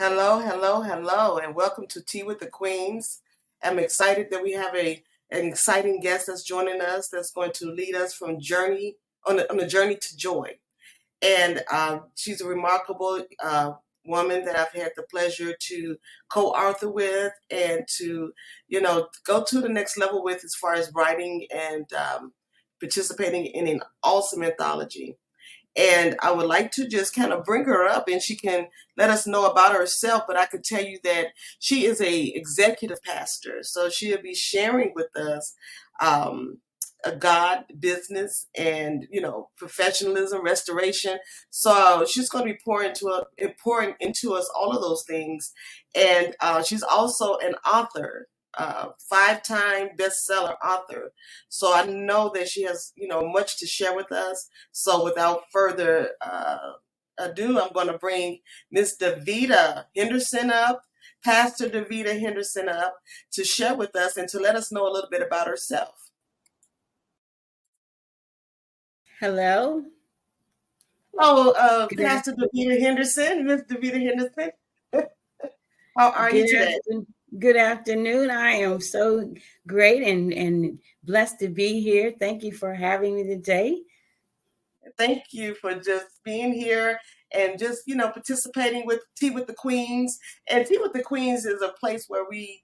Hello, hello, hello, and welcome to Tea with the Queens. I'm excited that we have an exciting guest that's joining us that's going to lead us from journey on a journey to joy. And she's a remarkable woman that I've had the pleasure to co-author with and to, go to the next level with as far as writing and participating in an awesome anthology. And I would like to just kind of bring her up and she can let us know about herself. But I could tell you that she is a executive pastor. So she'll be sharing with us um, a God business and, professionalism, restoration. So she's going to be pouring into us all of those things. And she's also an author, five-time bestseller author. So I know that she has, much to share with us. So without further ado, I'm going to bring Miss DaVetta Henderson up, Pastor DaVetta Henderson up to share with us and to let us know a little bit about herself. Hello. Hello, Pastor DaVetta Henderson, Miss DaVetta Henderson. How are you today? Good afternoon. I am so great and blessed to be here. Thank you for having me today. Thank you for just being here and just, participating with Tea with the Queens. And Tea with the Queens is a place where we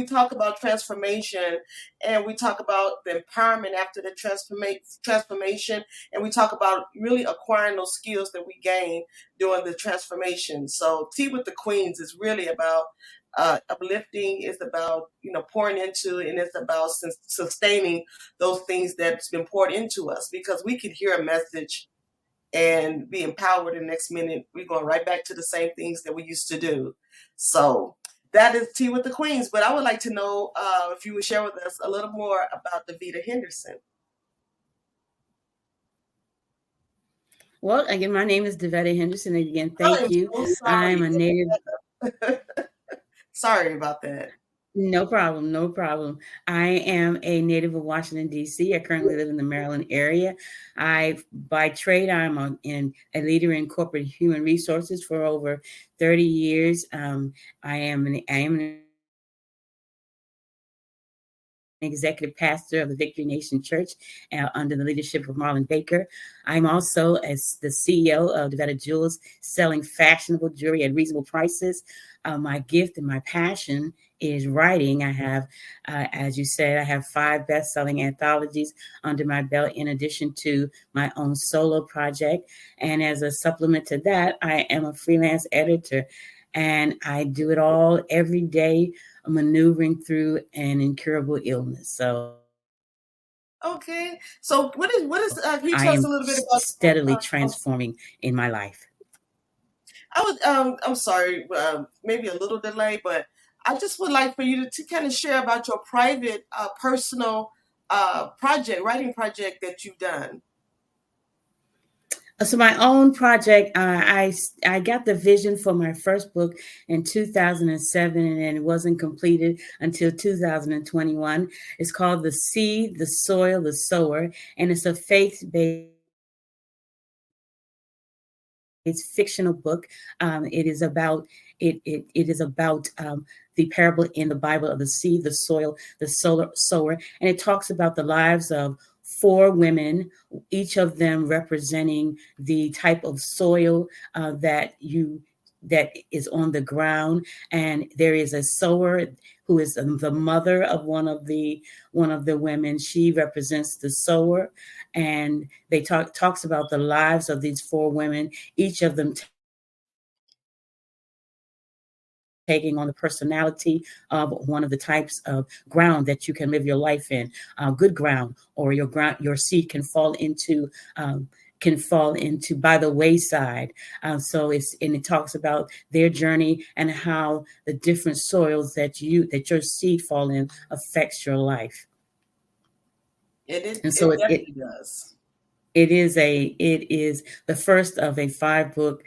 talk about transformation and we talk about the empowerment after the transformation, and we talk about really acquiring those skills that we gain during the transformation. So Tea with the Queens is really about uplifting, it's about pouring into, and it's about sustaining those things that's been poured into us, because we could hear a message and be empowered, and next minute we're going right back to the same things that we used to do. So that is Tea with the Queens. But I would like to know if you would share with us a little more about DaVetta Henderson. Well, again, my name is DaVetta Henderson. Again, thank you. So I'm a native. Sorry about that. No problem. No problem. I am a native of Washington, D.C. I currently live in the Maryland area. By trade, I'm a leader in corporate human resources for over 30 years. I am an executive pastor of the Victory Nation Church under the leadership of Marlon Baker. I'm also as the CEO of DaVetta Jewels, selling fashionable jewelry at reasonable prices. My gift and my passion is writing. I have, as you said, I have 5 best-selling anthologies under my belt, in addition to my own solo project. And as a supplement to that, I am a freelance editor, and I do it all every day, maneuvering through an incurable illness. So okay. So what is can you tell us a little bit about steadily transforming in my life? I'm sorry, maybe a little delay, but I just would like for you to kind of share about your private, personal writing project that you've done. So my own project, I got the vision for my first book in 2007, and it wasn't completed until 2021. It's called The Seed, the Soil, the Sower, and it's a faith-based fictional book. It is about the parable in the Bible of the seed, the soil, the sower, and it talks about the lives of 4 women, each of them representing the type of soil that is on the ground. And there is a sower who is the mother of one of the women. She represents the sower, and they talks about the lives of these 4 women, each of them taking on the personality of one of the types of ground that you can live your life in, good ground, or your seed can fall into by the wayside. So it talks about their journey and how the different soils that your seed fall in affects your life. It definitely does. It is the first of a 5-book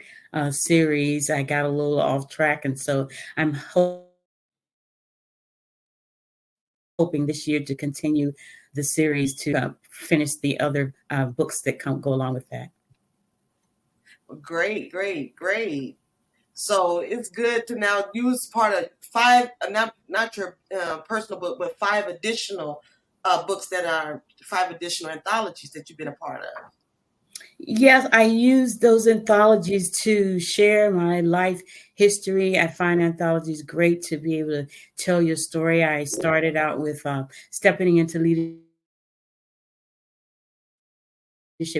series. I got a little off track, and so I'm hoping this year to continue the series to finish the other books that go along with that. Great, great, great. So it's good to now use part of five, not your personal book, but five additional books that are five additional anthologies that you've been a part of. Yes, I use those anthologies to share my life history. I find anthologies great to be able to tell your story. I started out with Stepping into Leadership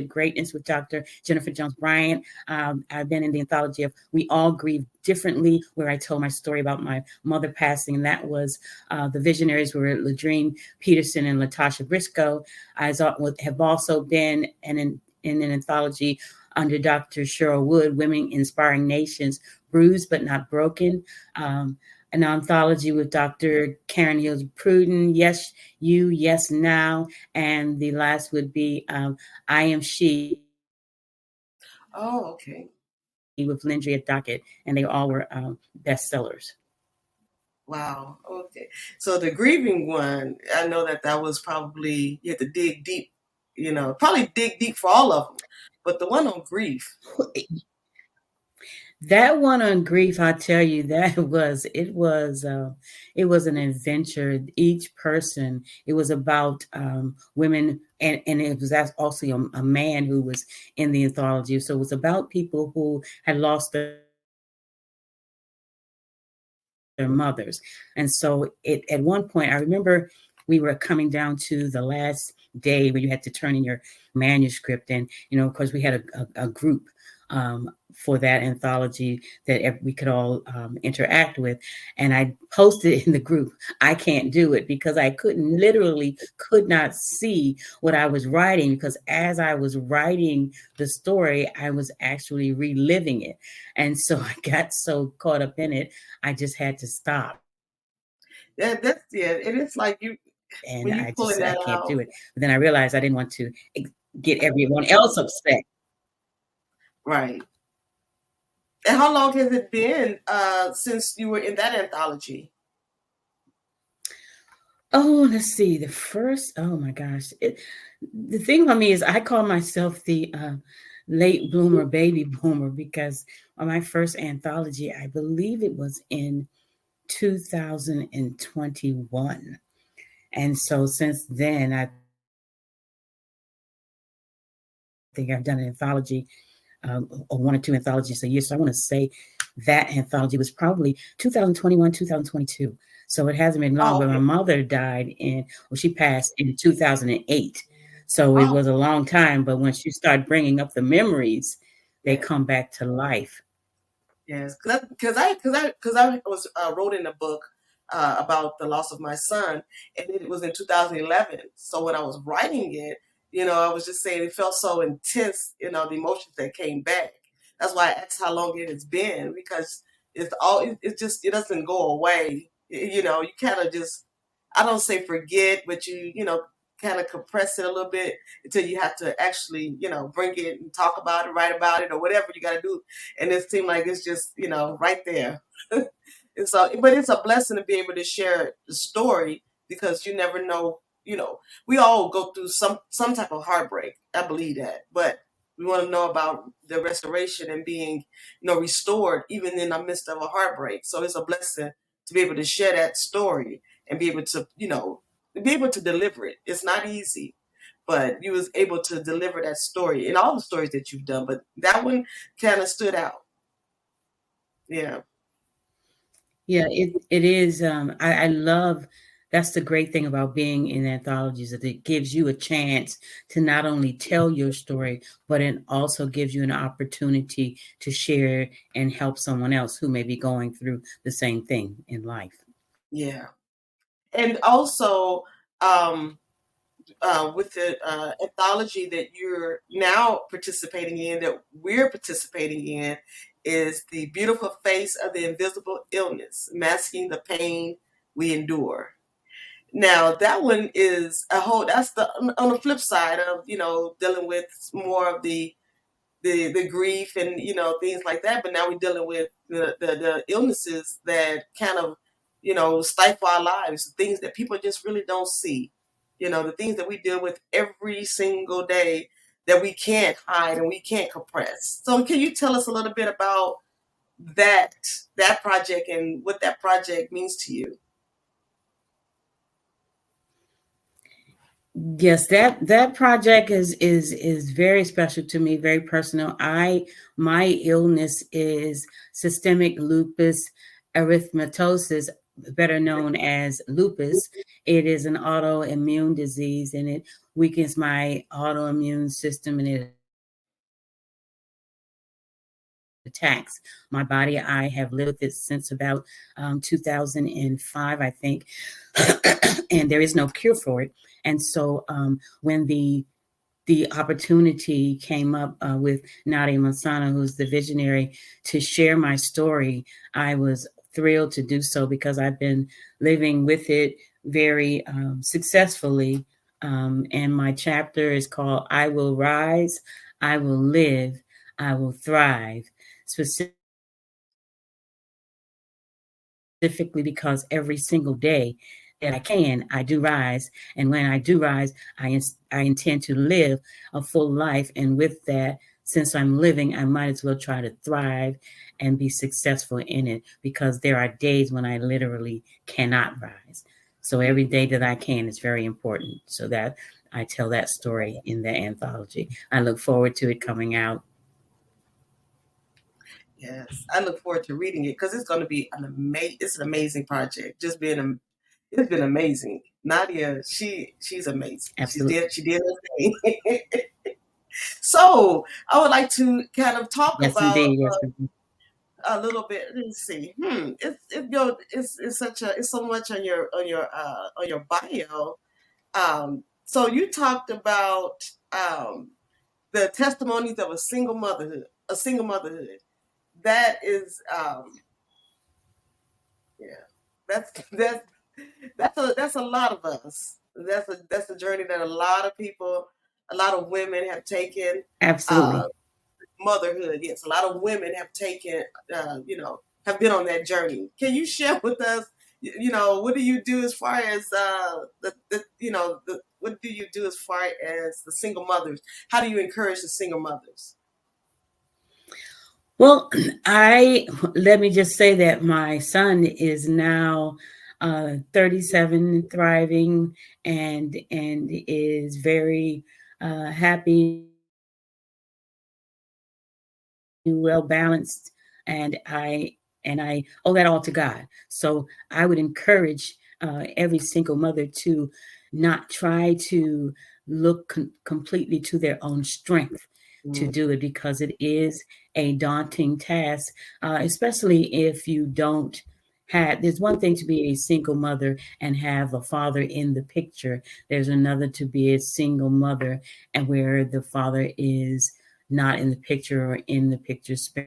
Greatness with Dr. Jennifer Jones Bryant. I've been in the anthology of We All Grieve Differently, where I told my story about my mother passing, and that was the visionaries were Ladrine Peterson and Latasha Briscoe. I have also been in an anthology under Dr. Cheryl Wood, Women Inspiring Nations, Bruised but Not Broken. An anthology with Dr. Karen Hills Pruden, Yes You, Yes Now, and the last would be I Am She Oh, okay. with Lindria Dockett, and they all were bestsellers. Wow. Okay. So the grieving one, I know that that was probably, you had to dig deep, probably dig deep for all of them. But the one on grief. That one on grief, I tell you, it was an adventure. Each person, it was about women, and it was also a man who was in the anthology. So it was about people who had lost their mothers. And so at one point, I remember we were coming down to the last day where you had to turn in your manuscript. And, of course, we had a group for that anthology that we could all interact with. And I posted in the group, I can't do it, because I could not see what I was writing, because as I was writing the story, I was actually reliving it. And so I got so caught up in it, I just had to stop. It is like And when you pulling I that can't out. do it. But then I realized I didn't want to get everyone else upset. Right. And how long has it been since you were in that anthology? Oh, let's see. Oh my gosh. The thing about me is I call myself the late bloomer, baby boomer, because on my first anthology, I believe it was in 2021. And so since then, I think I've done an anthology, or one or two anthologies a year. So I want to say that anthology was probably 2021, 2022. So it hasn't been long, Oh, but my okay. mother she passed in 2008. So it Oh, was a long time. But once you start bringing up the memories, they yeah. come back to life. Yes, because I was wrote in a book about the loss of my son, and it was in 2011. So when I was writing it, I was just saying it felt so intense, the emotions that came back. That's why I asked how long it has been, because it doesn't go away. You kind of just, I don't say forget, but you kind of compress it a little bit until you have to actually bring it and talk about it, write about it, or whatever you got to do, and it seemed like it's just right there. And so, but it's a blessing to be able to share the story, because you never know. We all go through some type of heartbreak. I believe that, but we want to know about the restoration and being restored even in the midst of a heartbreak. So it's a blessing to be able to share that story and be able to deliver it. It's not easy, but you was able to deliver that story in all the stories that you've done. But that one kind of stood out. Yeah. Yeah, it is. I love, that's the great thing about being in anthologies, that it gives you a chance to not only tell your story, but it also gives you an opportunity to share and help someone else who may be going through the same thing in life. Yeah. And also, um, with the anthology that you're now participating in, that we're participating in, is The Beautiful Face of the Invisible Illness, Masking the Pain We Endure. Now, that one is that's on the flip side of, dealing with more of the grief and things like that. But now we're dealing with the illnesses that kind of stifle our lives, things that people just really don't see. The things that we deal with every single day that we can't hide and we can't compress. So can you tell us a little bit about that project and what that project means to you. Yes, that project is very special to me, very personal. My illness is systemic lupus erythematosus, better known as lupus. It is an autoimmune disease, and it weakens my autoimmune system, and it attacks my body. I have lived with it since about 2005, I think, and there is no cure for it. And so when the opportunity came up with Nadia Mansana, who's the visionary, to share my story, I was thrilled to do so because I've been living with it very successfully. And my chapter is called I Will Rise, I Will Live, I Will Thrive, specifically because every single day that I do rise. And when I do rise, I intend to live a full life. And with that, since I'm living, I might as well try to thrive and be successful in it, because there are days when I literally cannot rise. So every day that I can is very important. So that I tell that story in the anthology. I look forward to it coming out. Yes, I look forward to reading it because it's going to be it's an amazing project. It's been amazing. Nadia, she's amazing. Absolutely. She did her thing. So I would like to kind of talk Yes, about indeed. Yes, indeed. a little bit. Let's see. It's so much on your bio. So you talked about the testimonies of a single motherhood. That is, yeah, that's that's a lot of us. That's a journey that a lot of women have taken. Uh, Absolutely. Motherhood, yes, a lot of women have taken, have been on that journey. Can you share with us, what do you do as far as what do you do as far as the single mothers? How do you encourage the single mothers? Well, I let me just say that my son is now 37, thriving, and is very happy, well balanced, and I owe that all to God. So I would encourage every single mother to not try to look completely to their own strength to Mm, do it, because it is a daunting task, especially if you don't have. There's one thing to be a single mother and have a father in the picture. There's another to be a single mother and where the father is not in the picture, or in the picture yeah.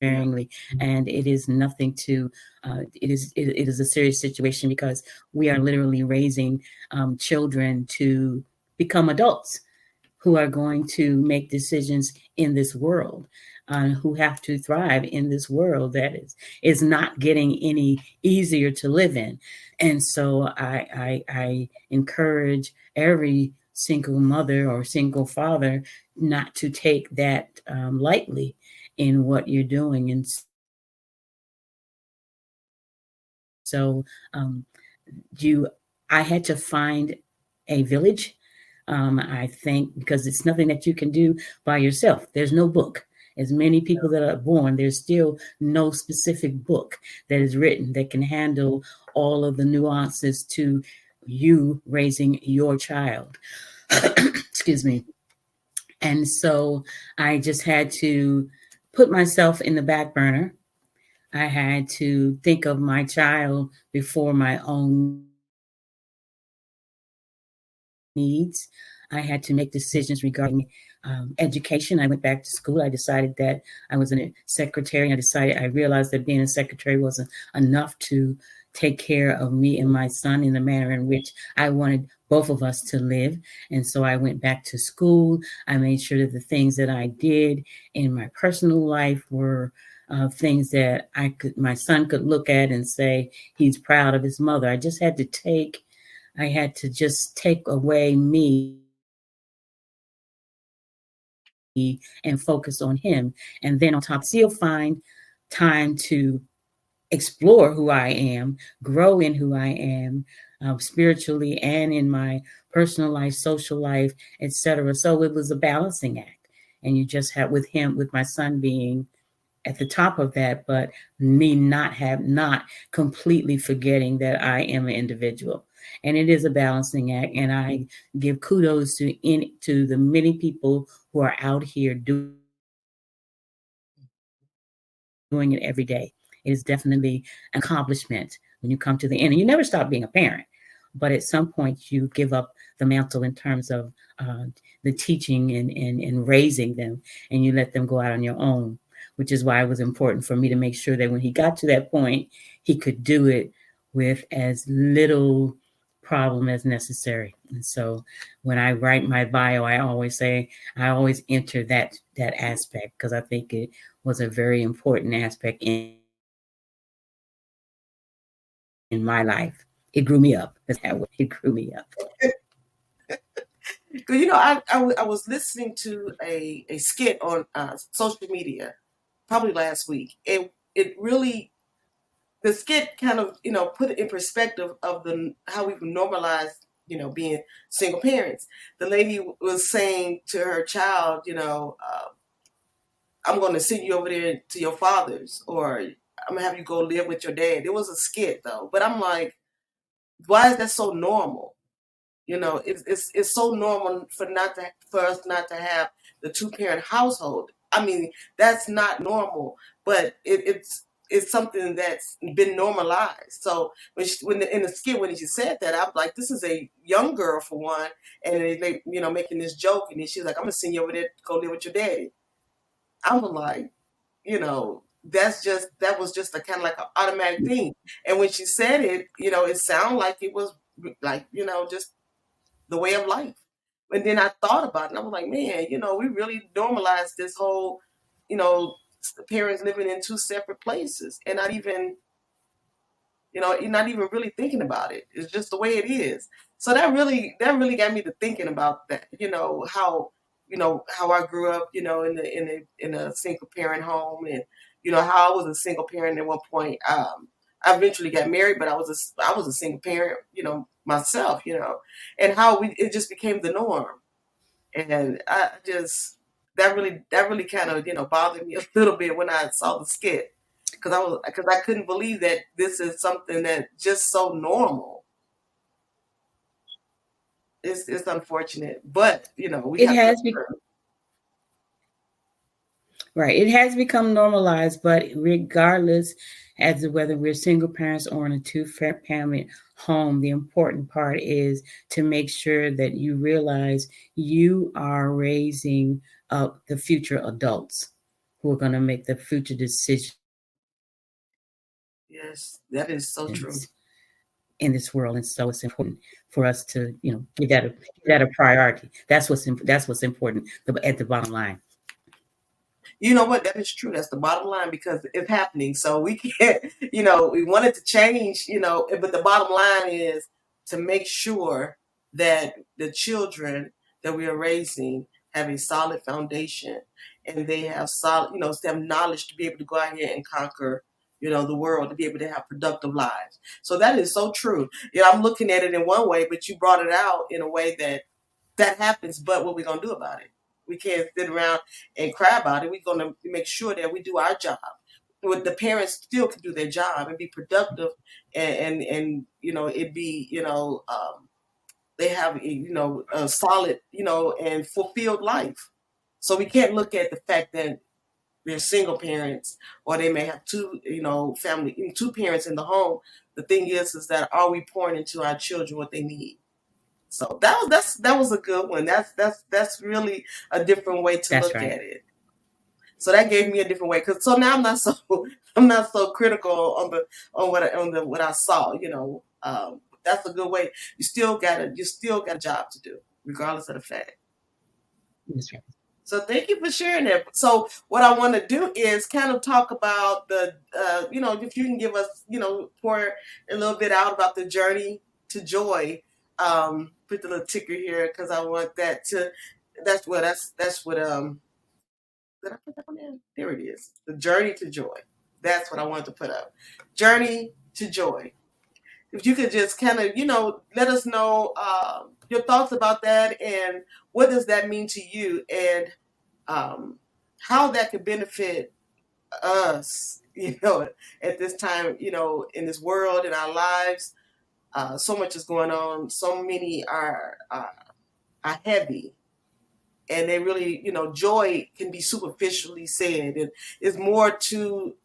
sparingly. And it is nothing to it is a serious situation, because we are literally raising children to become adults who are going to make decisions in this world, who have to thrive in this world that is not getting any easier to live in. And so I encourage every single mother or single father not to take that lightly in what you're doing. And so you, I had to find a village. I think because it's nothing that you can do by yourself. There's no book. As many people that are born, there's still no specific book that is written that can handle all of the nuances to you raising your child. Excuse me. And so I just had to put myself in the back burner. I had to think of my child before my own needs. I had to make decisions regarding education. I went back to school. I decided that I was a secretary. I realized that being a secretary wasn't enough to take care of me and my son in the manner in which I wanted both of us to live. And so I went back to school. I made sure that the things that I did in my personal life were things that my son could look at and say he's proud of his mother. I had to just take away me and focus on him. And then on top, still find time to explore who I am, grow in who I am, spiritually and in my personal life, social life, etc. So it was a balancing act. And you just had with him, with my son being at the top of that, but me not completely forgetting that I am an individual. And it is a balancing act. And I give kudos to the many people who are out here doing it every day. It is definitely an accomplishment when you come to the end. And you never stop being a parent, but at some point you give up the mantle in terms of the teaching and raising them, and you let them go out on your own, which is why it was important for me to make sure that when he got to that point, he could do it with as little problem as necessary. And so when I write my bio, I always enter that aspect, because I think it was a very important aspect in my life. It grew me up. That's how it grew me up. Because I was listening to a skit on social media probably last week. It really, the skit kind of put it in perspective of how we've normalized being single parents. The lady was saying to her child, I'm going to send you over there to your father's, or I'm gonna have you go live with your dad. It was a skit though, but I'm like, why is that so normal? It's so normal for us not to have the two-parent household. I mean, that's not normal, but it's something that's been normalized. So in the skit when she said that, I'm like, this is a young girl for one, and they making this joke, and then she's like, I'm gonna send you over there to go live with your daddy. I was like, that was just a kind of like an automatic thing. And when she said it, it sounded like it was like, just the way of life. And then I thought about it, and I was like, man, we really normalized this whole, you know, parents living in two separate places and you're not even really thinking about it. It's just the way it is. So that really got me to thinking about that, how I grew up, in a single parent home, and how I was a single parent at one point. I eventually got married, but I was a single parent, myself, and how it just became the norm. And I just that really kind of bothered me a little bit when I saw the skit, because I couldn't believe that this is something that just so normal. It's unfortunate, but we It have to has learn. Right. It has become normalized, but regardless as to whether we're single parents or in a two-family home, the important part is to make sure that you realize you are raising up the future adults who are going to make the future decisions Yes, that is so true. in this world. And so it's important for us to, give that a priority. That's what's important at the bottom line. You know what? That is true. That's the bottom line, because it's happening. So we can't, we want it to change, but the bottom line is to make sure that the children that we are raising have a solid foundation, and they have solid, they have knowledge to be able to go out here and conquer, the world, to be able to have productive lives. So that is so true. I'm looking at it in one way, but you brought it out in a way that happens, but what are we going to do about it? We can't sit around and cry about it. We're going to make sure that we do our job. The parents still can do their job and be productive, and it be, they have, a solid, and fulfilled life. So we can't look at the fact that they're single parents, or they may have two parents in the home. The thing is that, are we pouring into our children what they need? So that was a good one. That's really a different way to That's look right. at it. So that gave me a different way, because so now I'm not so critical on what I saw. That's a good way. You still got a job to do, regardless of the fact. That's right. So thank you for sharing that. So what I want to do is kind of talk about if you can give us, pour a little bit out about the journey to joy. Put the little ticker here, because I want that to. That's what. Did I put that one in? There it is. The Journey to Joy. That's what I wanted to put up. Journey to Joy. If you could just kind of, let us know your thoughts about that and what does that mean to you, and how that could benefit us, at this time, in this world, in our lives. So much is going on. So many are heavy, and they really, joy can be superficially said, and it's more to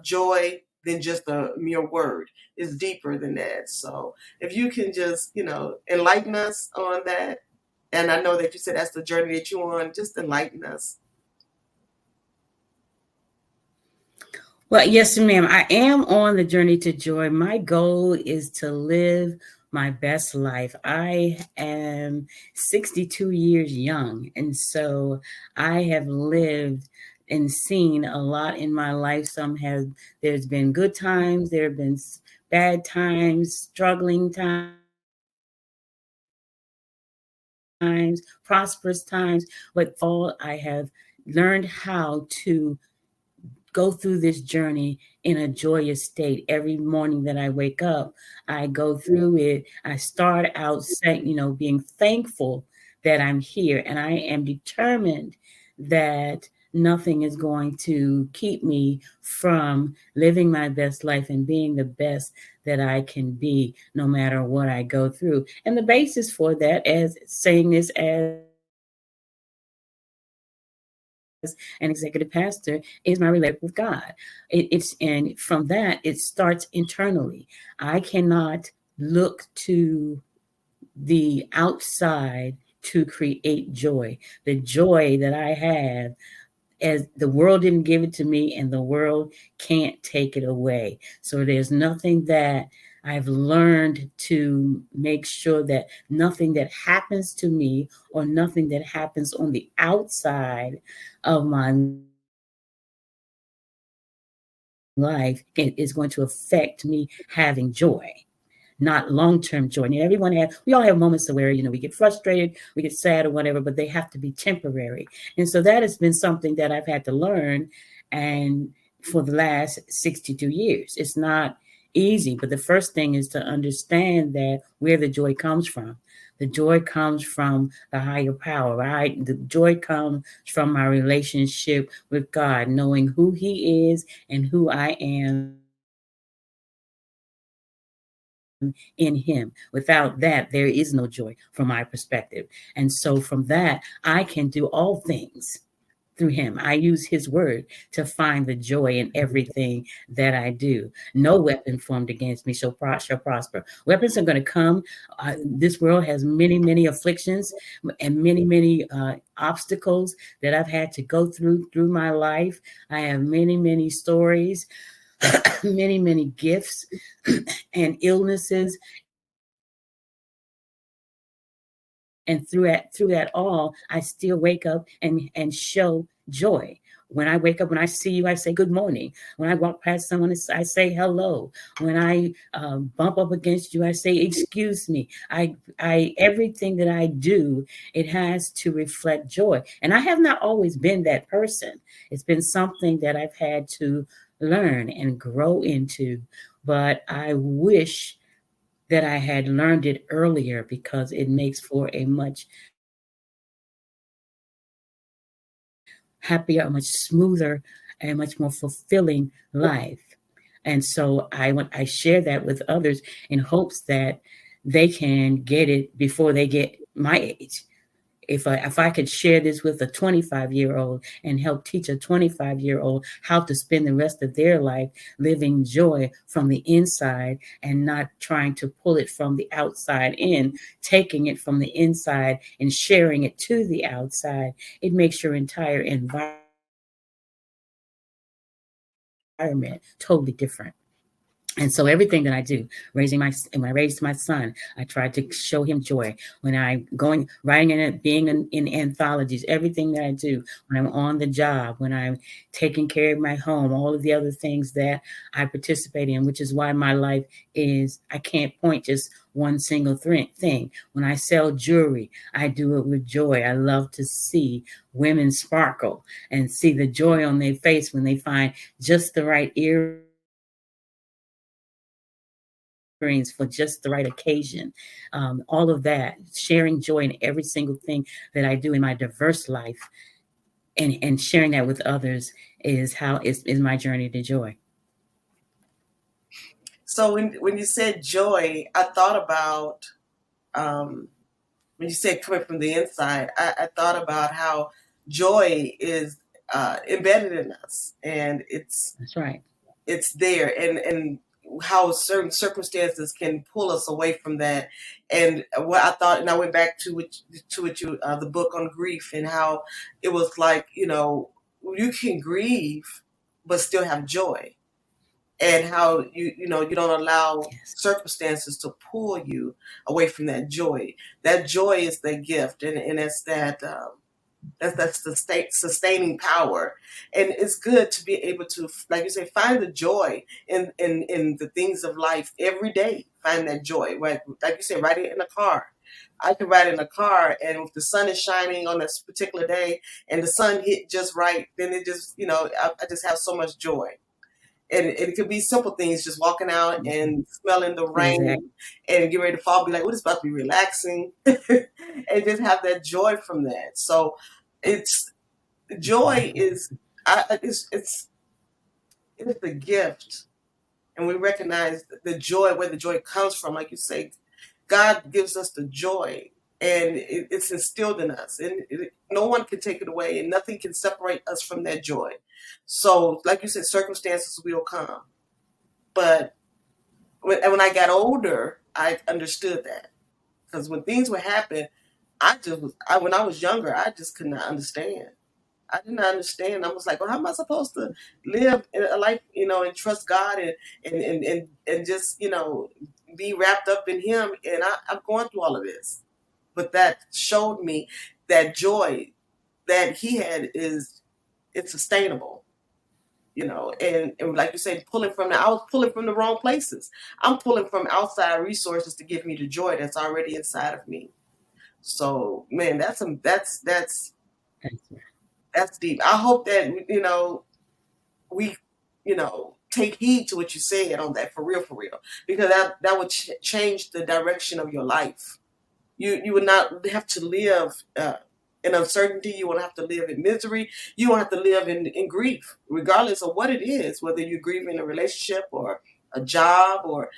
joy than just a mere word. It's deeper than that. So if you can just, enlighten us on that, and I know that you said that's the journey that you're on, just enlighten us. Well, yes, ma'am. I am on the journey to joy. My goal is to live my best life. I am 62 years young, and so I have lived and seen a lot in my life. There's been good times, there have been bad times, struggling times, prosperous times, but all I have learned how to go through this journey in a joyous state. Every morning that I wake up, I go through it. I start out saying, being thankful that I'm here, and I am determined that nothing is going to keep me from living my best life and being the best that I can be, no matter what I go through. And the basis for that, as saying this as an executive pastor, is my relationship with God. And from that, it starts internally. I cannot look to the outside to create joy. The joy that I have, as the world didn't give it to me, and the world can't take it away. So there's nothing that I've learned to make sure that nothing that happens to me or nothing that happens on the outside of my life is going to affect me having joy, not long-term joy. And we all have moments where, we get frustrated, we get sad or whatever, but they have to be temporary. And so that has been something that I've had to learn. And for the last 62 years, it's not easy, but the first thing is to understand that where the joy comes from. The joy comes from the higher power, right? The joy comes from my relationship with God, knowing who He is and who I am in Him. Without that, there is no joy from my perspective. And so from that, I can do all things through Him. I use His word to find the joy in everything that I do. No weapon formed against me shall prosper. Weapons are going to come. This world has many, many afflictions and many, many obstacles that I've had to go through my life. I have many, many stories, many, many gifts and illnesses. And through that all, I still wake up and show joy. When I wake up, when I see you, I say good morning. When I walk past someone, I say hello. When I bump up against you, I say excuse me. I everything that I do, it has to reflect joy. And I have not always been that person. It's been something that I've had to learn and grow into. But I wish that I had learned it earlier, because it makes for a much happier, a much smoother, and much more fulfilling life. And so I share that with others in hopes that they can get it before they get my age. If I could share this with a 25-year-old and help teach a 25-year-old how to spend the rest of their life living joy from the inside and not trying to pull it from the outside in, taking it from the inside and sharing it to the outside, it makes your entire environment totally different. And so everything that I do, when I raised my son, I tried to show him joy. When I'm writing in it, being in anthologies, everything that I do, when I'm on the job, when I'm taking care of my home, all of the other things that I participate in, which is why my life is, I can't point just one single thing. When I sell jewelry, I do it with joy. I love to see women sparkle and see the joy on their face when they find just the right earrings for just the right occasion. All of that, sharing joy in every single thing that I do in my diverse life, and sharing that with others is my journey to joy. So when you said joy, I thought about um, when you said coming from the inside, I thought about how joy is embedded in us, and That's right. it's there, and how certain circumstances can pull us away from that. And what I thought, and I went back to what you the book on grief, and how it was like, you can grieve but still have joy, and how you don't allow Yes. circumstances to pull you away from that joy. That joy is the gift, and it's that's the sustaining power. And it's good to be able to, like you say, find the joy in the things of life every day. Find that joy, right? Like you said, ride it in a car. I can ride in a car, and if the sun is shining on this particular day and the sun hit just right, then it just, I just have so much joy. And it could be simple things, just walking out and smelling the Exactly. rain and get ready to fall, be like, "Oh, this is about to be relaxing," and just have that joy from that. So, it's joy is it's the gift, and we recognize the joy, where the joy comes from. Like you say, God gives us the joy, and it's instilled in us, and no one can take it away, and nothing can separate us from that joy. So, like you said, circumstances will come, but when I got older, I understood that, because when things would happen, when I was younger, I just could not understand. I did not understand. I was like, well, how am I supposed to live a life, and trust God, and just, be wrapped up in Him? And I'm going through all of this. But that showed me that joy that He had it's sustainable, and like you said, I was pulling from the wrong places. I'm pulling from outside resources to give me the joy that's already inside of me. So, man, That's right. that's deep. I hope that we take heed to what you said on that, for real, because that would change the direction of your life. You would not have to live in uncertainty. You won't have to live in misery. You won't have to live in grief, regardless of what it is, whether you're grieving a relationship or a job, or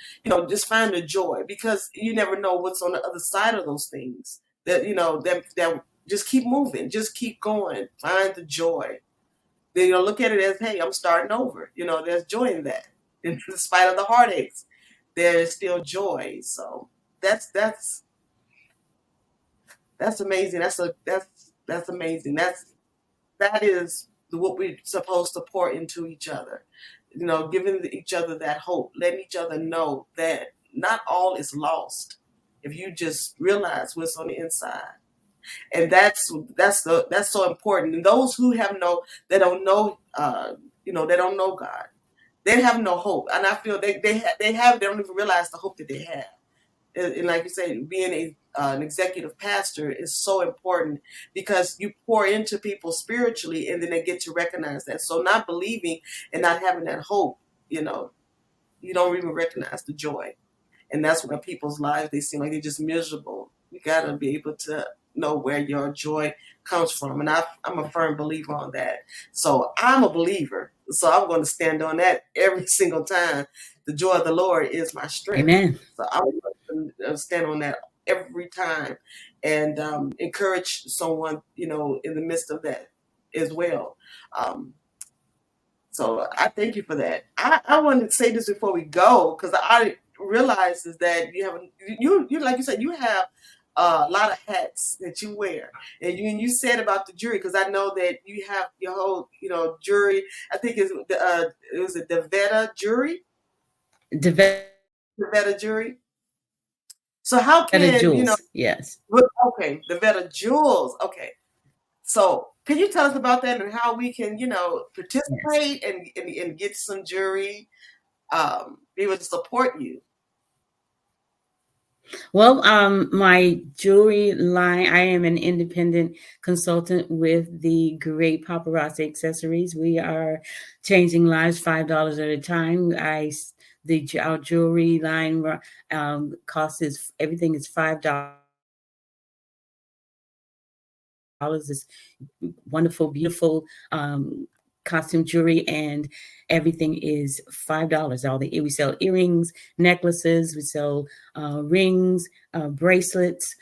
just find the joy, because you never know what's on the other side of those things. That just keep moving, just keep going, find the joy. Then look at it as, hey, I'm starting over. There's joy in that. In spite of the heartaches, there is still joy. So that's that's amazing. That's amazing. That is what we're supposed to pour into each other. Giving each other that hope, letting each other know that not all is lost if you just realize what's on the inside. And that's so important. And those who they don't know, they don't know God. They have no hope, and I feel they don't even realize the hope that they have. And like you say, being an executive pastor is so important, because you pour into people spiritually, and then they get to recognize that. So, not believing and not having that hope, you know, you don't even recognize the joy. And that's when people's lives, they seem like they're just miserable. You got to be able to know where your joy comes from. And I'm a firm believer on that. So I'm a believer. So I'm going to stand on that every single time. The joy of the Lord is my strength. Amen. So I'm going to stand on that every time, and encourage someone, in the midst of that as well. Um, so I thank you for that. I wanted to say this before we go, because I realize is that you like you said, you have a lot of hats that you wear, and you said about the jury, because I know that you have your whole jury. I think it was a DaVetta jury, DaVetta DaVetta jury. So how Jewels. can Yes. okay, DaVetta jewels, okay. So, can you tell us about that, and how we can, Yes. participate and get some jury, be able to support you? Well, my jewelry line, I am an independent consultant with the Great Paparazzi Accessories. We are changing lives $5 at a time. Our jewelry line cost is everything is $5. It's wonderful, beautiful costume jewelry, and everything is $5. We sell earrings, necklaces, we sell rings, bracelets.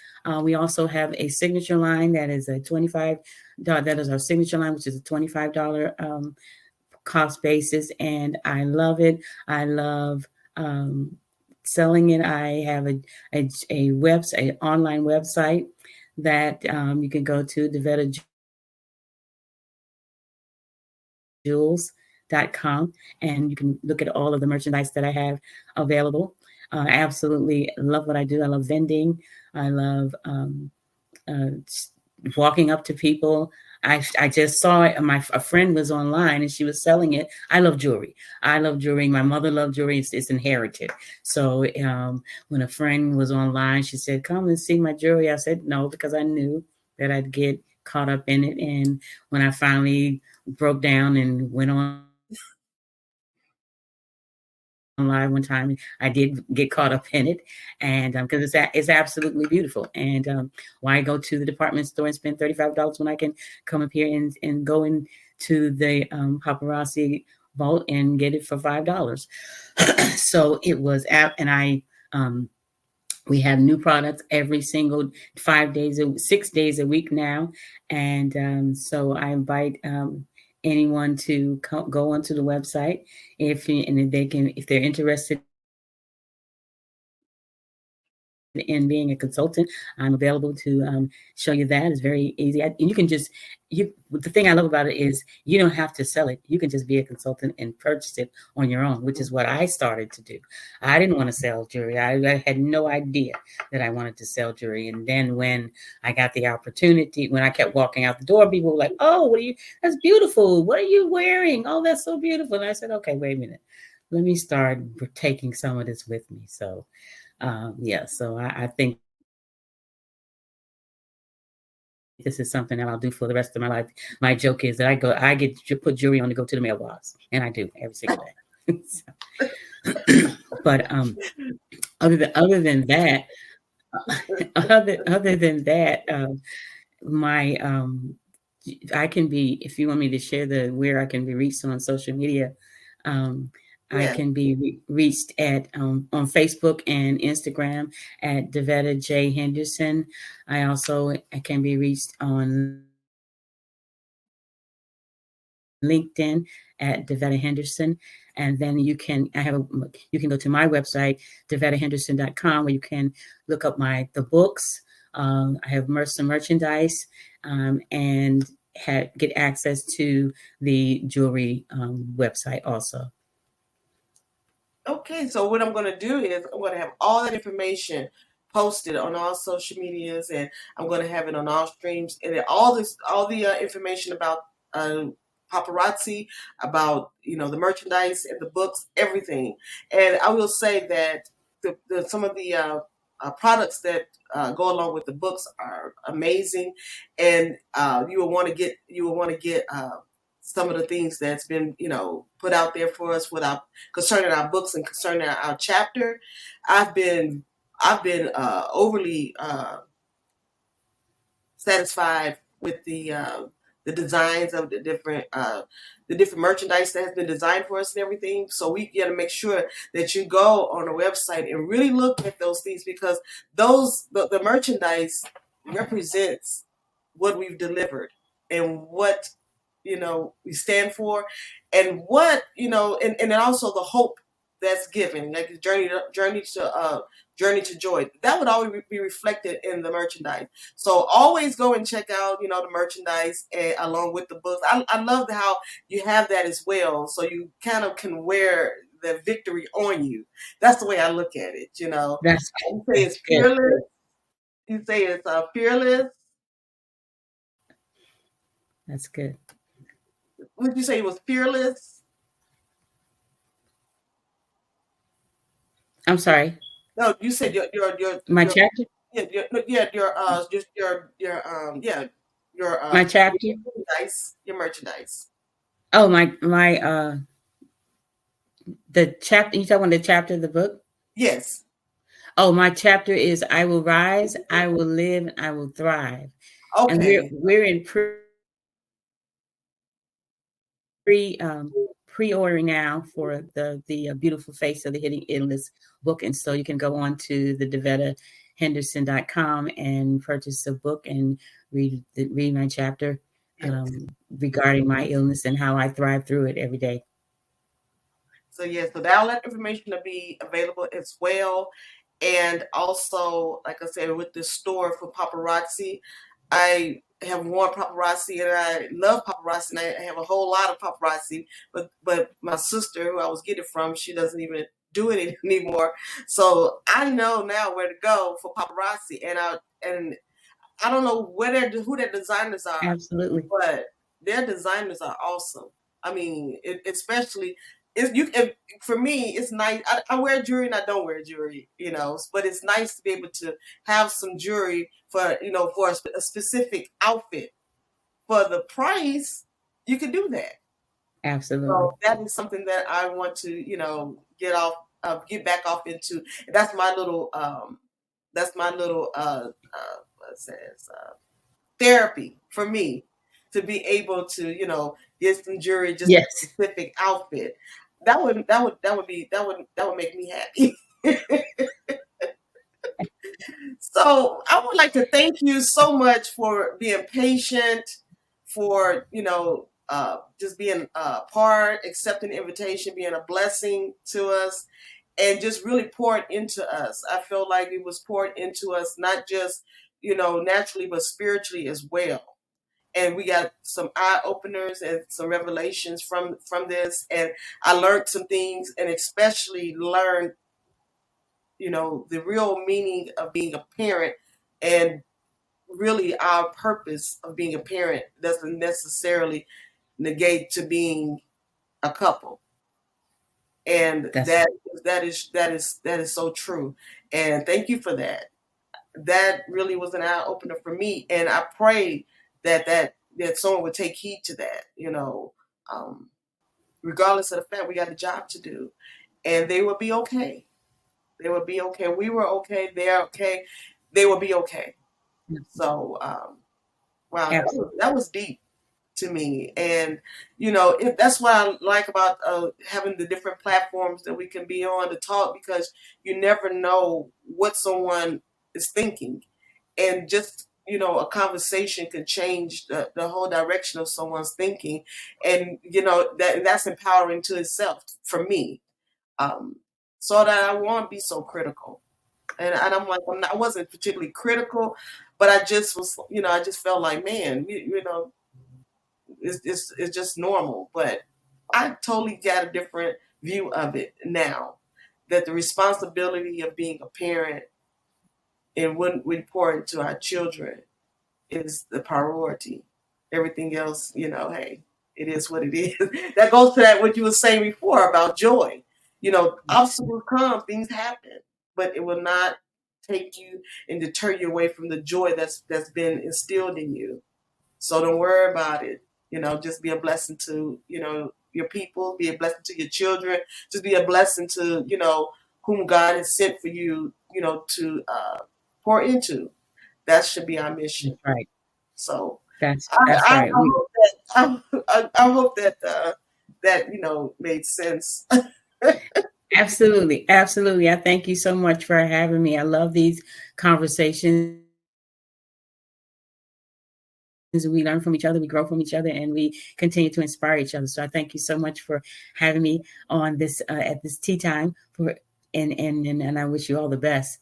We also have a signature line that is a $25. That is our signature line, which is a $25 cost basis, and I love it. I love selling it. I have a website, an online website that you can go to DaVettaJewels.com, and you can look at all of the merchandise that I have available. I absolutely love what I do. I love vending. I love uh, walking up to people. I just saw it. A friend was online and she was selling it. I love jewelry. I love jewelry. My mother loved jewelry. It's inherited. So when a friend was online, she said, "Come and see my jewelry." I said no, because I knew that I'd get caught up in it. And when I finally broke down and went on live one time, I did get caught up in it, and because it's absolutely beautiful. And why go to the department store and spend $35 when I can come up here and go into the paparazzi vault and get it for $5? So it was and I we have new products every single 6 days a week now, and so I invite anyone to go onto the website if they're interested in being a consultant. I'm available to show you that. It's very easy. And you can just, the thing I love about it is you don't have to sell it. You can just be a consultant and purchase it on your own, which is what I started to do. I didn't want to sell jewelry. I had no idea that I wanted to sell jewelry. And then when I got the opportunity, when I kept walking out the door, people were like, "Oh, that's beautiful. What are you wearing? Oh, that's so beautiful." And I said, "Okay, wait a minute. Let me start taking some of this with me." So so I think this is something that I'll do for the rest of my life. My joke is that I get to put jewelry on to go to the mailbox, and I do every single day. But other than that, my I can be, if you want me to share where I can be reached on social media. Um, I Yeah. can be reached at on Facebook and Instagram at DaVetta J Henderson. I can be reached on LinkedIn at DaVetta Henderson. And then you can go to my website, DaVettaHenderson.com, where you can look up the books. I have some merchandise, and get access to the jewelry website also. Okay, so what I'm going to do is I'm going to have all that information posted on all social medias, and I'm going to have it on all streams, and all the information about uh, paparazzi, about the merchandise and the books, everything. And I will say that some of the products that go along with the books are amazing, and you will want to get some of the things that's been put out there for us without concerning our books and concerning our chapter. I've been overly satisfied with the designs of the different merchandise that has been designed for us and everything. So we got to make sure that you go on the website and really look at those things, because the merchandise represents what we've delivered and what we stand for, and what and then also the hope that's given, like the journey to joy, that would always be reflected in the merchandise. So always go and check out the merchandise, along with the books. I love how you have that as well, so you kind of can wear the victory on you. That's the way I look at it. That's You say that's it's good. fearless. You say it's fearless. That's good. Would you say it was fearless? I'm sorry. No, you said My your chapter? yeah just yeah your My chapter? your merchandise. Oh, my the chapter, you talking about the chapter of the book? Yes. Oh, my chapter is I will rise, I will live, I will thrive. And Okay. we're in pre pre-ordering now for the beautiful face of the hidden endless book, and so you can go on to the DaVettaHenderson.com and purchase the book and read my chapter Yes. regarding my illness and how I thrive through it every day. So yeah, so that all that information will be available as well. And also, like I said, with the store for paparazzi, I have worn paparazzi and I love paparazzi and I have a whole lot of paparazzi. But my sister, who I was getting it from, she doesn't even do it anymore. So I know now where to go for paparazzi, and I don't know who their designers are, Absolutely. but their designers are awesome. I mean, especially if for me, it's nice. I wear jewelry and I don't wear jewelry, but it's nice to be able to have some jewelry for for a specific outfit. For the price, you can do that. Absolutely. So that is something that I want to get back off into. That's my little what it says therapy for me to be able to get some jewelry just Yes. a specific outfit. That would make me happy. So I would like to thank you so much for being patient, for just being part, accepting the invitation, being a blessing to us, and just really poured into us. I feel like it was poured into us not just naturally, but spiritually as well. And we got some eye openers and some revelations from this, and I learned some things, and especially learned the real meaning of being a parent, and really our purpose of being a parent doesn't necessarily negate to being a couple. And That's that is so true. And thank you for that. That really was an eye opener for me, and I pray that someone would take heed to that. Um, regardless of the fact we got a job to do, and they will be okay. They will be okay. We were okay. They're okay. They will be okay. So, wow, absolutely. that was deep to me, and that's what I like about having the different platforms that we can be on to talk, because you never know what someone is thinking, and just a conversation could change the whole direction of someone's thinking, and that's empowering to itself for me. um, so that I won't be so critical. And I'm like, I wasn't particularly critical, but I just was, I just felt like, man, it's just normal. But I totally got a different view of it now, that the responsibility of being a parent and when we pour into our children is the priority. Everything else, hey, it is what it is. That goes to that what you were saying before about joy. Obstacles come, things happen, but it will not take you and deter you away from the joy that's been instilled in you. So don't worry about it. Just be a blessing to your people, be a blessing to your children, just be a blessing to whom God has sent for you, to pour into. That should be our mission. That's right. So I, That's I, right. I hope that I hope that that made sense. Absolutely, absolutely. I thank you so much for having me. I love these conversations. We learn from each other, we grow from each other, and we continue to inspire each other. So I thank you so much for having me on this at this tea time. And I wish you all the best.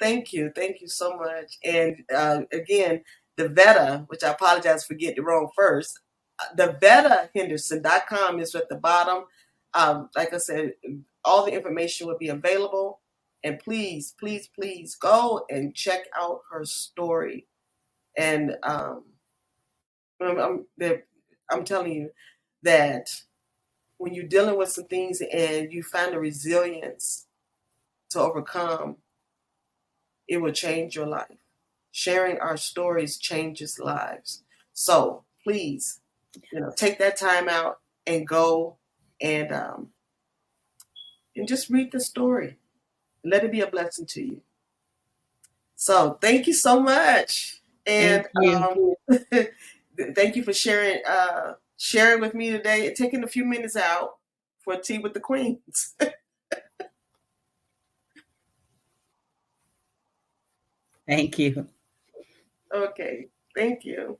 Thank you so much. And again, DaVetta, which I apologize for getting it wrong first. DaVettaHenderson.com is at the bottom. Like I said, all the information will be available. And please, please, please go and check out her story. And I'm telling you that when you're dealing with some things and you find the resilience to overcome, it will change your life. Sharing our stories changes lives. So please, take that time out and go and just read the story. Let it be a blessing to you. So thank you so much, and Thank you. thank you for sharing with me today and taking a few minutes out for Tea with the Queens. Thank you. Okay, thank you.